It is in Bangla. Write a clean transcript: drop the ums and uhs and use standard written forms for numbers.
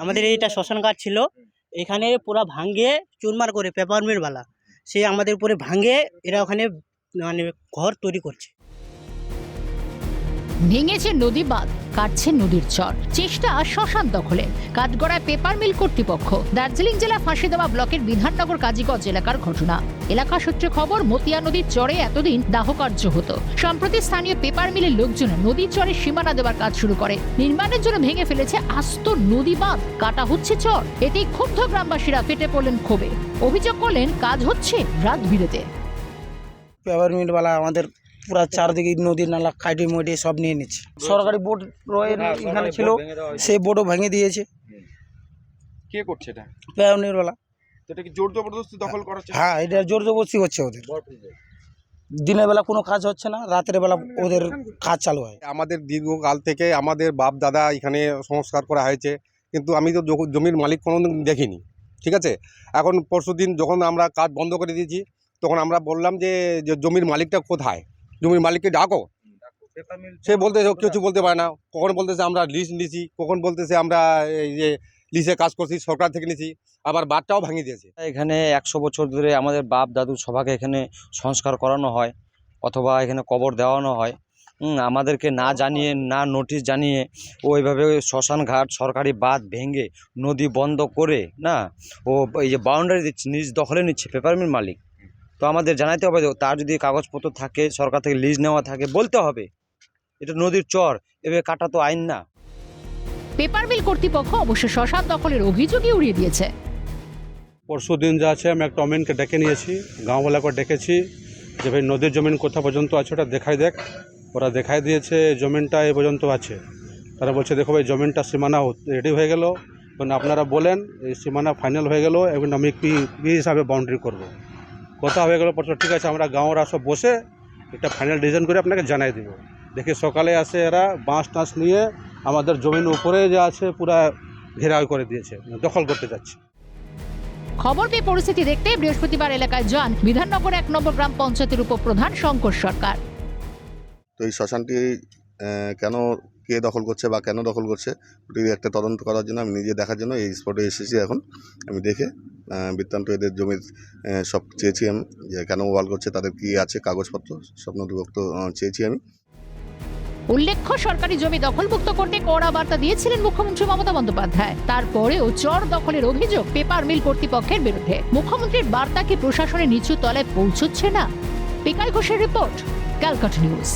আমাদের এইটা শ্মশান ঘাট ছিল, এখানে পুরো ভাঙ্গে চুরমার করে পেপার মিলওয়ালা সে আমাদের উপরে ভাঙ্গে এরা ওখানে মানে ঘর তৈরি করছে। ভেঙেছে নদী বাঁধ, কাটছে নদীর চর, চেষ্টা শ্মশান দখলে, কাঠগড়ায় পেপার মিল কর্তৃপক্ষ। দার্জিলিং জেলা ফাঁসিদেওয়া ব্লকের বিধাননগর কাজীগঞ্জ এলাকার ঘটনা। এলাকা সূত্রে খবর, মতিয়া নদীর চরে এতদিন দাহ কার্য হতো। সম্প্রতি স্থানীয় পেপার মিলের লোকজন নদীর চরে সীমানা দেওয়ার কাজ শুরু করে। নির্মাণের জন্য ভেঙে ফেলেছে আস্ত নদী বাঁধ, কাটা হচ্ছে চর। এতেই ক্ষুব্ধ গ্রামবাসীরা ফেটে পড়লেন ক্ষোভে। অভিযোগ করলেন কাজ হচ্ছে রাত বিরেতে। পেপার মিলওয়ালা আমাদের পুরা চারদিকে নদী নালা কাটি মুটি সব নিয়ে নিচ্ছে। সরকারি বোট এখানে ছিল, সেই বোটও ভেঙে দিয়েছে। কে করছে এটা? পেপার মিলওয়ালা। এটা কি জোর জবরদস্তি দখল করা হচ্ছে? হ্যাঁ, এটা জোর জবরদস্তি হচ্ছে ওদের। দিনের বেলা কোনো কাজ হচ্ছে না, রাতের বেলা ওদের কাজ চালু হয়। আমাদের দীর্ঘকাল থেকে আমাদের বাপ দাদা এখানে সংস্কার করা হয়েছে, কিন্তু আমি তো জমির মালিক কোনোদিন দেখিনি। ঠিক আছে, এখন পরশুদিন যখন আমরা কাজ বন্ধ করে দিয়েছি, তখন আমরা বললাম যে জমির মালিকটা কোথায়, জমির মালিককে ডাকো। সে বলতে কিছু বলতে পারে না। কখন বলতেছে আমরা লিজ নিছি, কখন বলতেছে আমরা এই যে লিজে কাজ করছি, সরকার থেকে নিছি, আবার বাঁধটাও ভাঙিয়ে দিয়েছে। এখানে 100 বছর ধরে আমাদের বাপ দাদু সবাইকে এখানে সংস্কার করানো হয়, অথবা এখানে কবর দেওয়ানো হয়। আমাদেরকে না জানিয়ে, না নোটিশ জানিয়ে ওইভাবে শ্মশান ঘাট সরকারি বাঁধ ভেঙে নদী বন্ধ করে না ও এই যে বাউন্ডারি দিচ্ছে, নিজ দখলে নিচ্ছে পেপার মিল মালিক। তো আমাদের জানাতে হবে, তার যদি কাগজপত্র থাকে, সরকার থেকে লিজ নেওয়া থাকে, বলতে হবে এটা নদীর চর, এভাবে কাটা তো আইন না। পেপার মিল কর্তৃপক্ষ অবশ্য শ্মশান দখলের অভিযোগই উড়িয়ে দিয়েছে। পরশু দিন যা আছে আমি একটা অমিনকে ডেকে নিয়েছি, গাঁওওয়ালাকে ডেকেছি যে ভাই নদীর জমিন কোথা পর্যন্ত আছে ওটা দেখাই দেখ। ওরা দেখাই দিয়েছে জমিনটা এই পর্যন্ত আছে। তারা বলছে দেখো ভাই জমিনটা সীমানা রেডি হয়ে গেল, এখন আপনারা বলেন এই সীমানা ফাইনাল হয়ে গেল, এবং আমি কী হিসাবে বাউন্ডারি করব। কথা হয়ে গেল পর, ঠিক আছে আমরা গাঁওরা সব বসে একটা ফাইনাল ডিসিশন করে আপনাকে জানাই দেব। দেখি সকালে আসে এরা বাঁশ টাঁশ নিয়ে আমাদের জমির উপরে যা আছে পুরা ঘেরাও করে দিয়েছে, দখল করতে যাচ্ছে। খবর পেয়ে পরিস্থিতি দেখতে বৃহস্পতিবার এলাকায় যান বিধাননগর 1 নম্বর গ্রাম পঞ্চায়েতের উপপ্রধান শঙ্কর সরকার। তো এই শ্মশানটি কেন, কে দখল করছে বা কেন দখল করছে, ওটি একটা তদন্ত করার জন্য আমি নিজে দেখার জন্য এই স্পটে এসেছি। এখন আমি দেখে বৃত্তান্ত এদের জমির সব চেয়েছি আমি, যে কেন ওয়াল করছে, তাদের কি আছে কাগজপত্র, সব নথিভুক্ত চেয়েছি আমি। উল্লেখ্য, সরকারি জমি দখলমুক্ত করতে কড়া বার্তা দিয়েছিলেন মুখ্যমন্ত্রী মমতা বন্দ্যোপাধ্যায়। তারপরেও চর দখলের অভিযোগ পেপার মিল কর্তৃপক্ষের বিরুদ্ধে। মুখ্যমন্ত্রীর বার্তা কি প্রশাসনের নিচু তলায় পৌঁছচ্ছে না? পিকাই ঘোষের রিপোর্ট, ক্যালকাটা নিউজ।